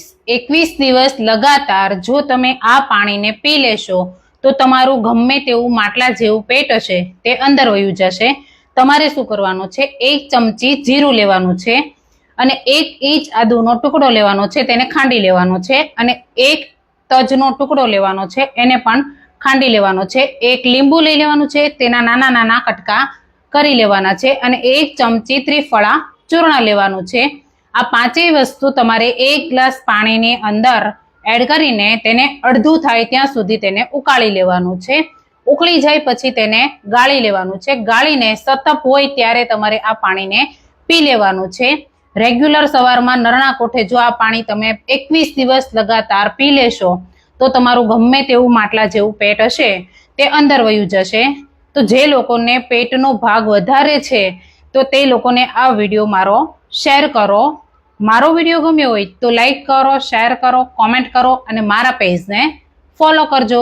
21 દિવસ લગાતાર જો તમે આ પાણીને પી લેશો તો તમારું ગમે તેવું માટલા જેવું પેટ હશે તે અંદર વયું જશે. તમારે શું કરવાનું છે, 1 ચમચી જીરું લેવાનું છે અને 1 ઇંચ આદુનો ટુકડો લેવાનો છે, તેને ખાંડી લેવાનો છે અને 1 તજનો ટુકડો લેવાનો છે, એને પણ ખાંડી લેવાનો છે. 1 લીંબુ લઈ લેવાનું છે, તેના નાના નાના કટકા કરી લેવાના છે અને 1 ચમચી ત્રિફળા ચૂર્ણ લેવાનું છે. આ પાંચેય વસ્તુ તમારે 1 ગ્લાસ પાણીની અંદર એડ કરીને તેને અડધું થાય ત્યાં સુધી તેને ઉકાળી લેવાનું છે. ઉકળી જાય પછી તેને ગાળી લેવાનું છે. ગાળીને સતપ હોય ત્યારે તમારે આ પાણીને પી લેવાનું છે. રેગ્યુલર સવારમાં નરણા કોઠે જો આ પાણી તમે 21 દિવસ લગાતાર પી લેશો તો તમારું ગમે તેવું માટલા જેવું પેટ હશે તે અંદર વયું જશે. તો જે લોકોને પેટનો ભાગ વધારે છે તો તે લોકોને આ વિડીયો મારો શેર કરો. મારો વિડીયો ગમ્યો હોય તો લાઈક કરો, શેર કરો, કોમેન્ટ કરો અને મારા પેજને ફોલો કરજો.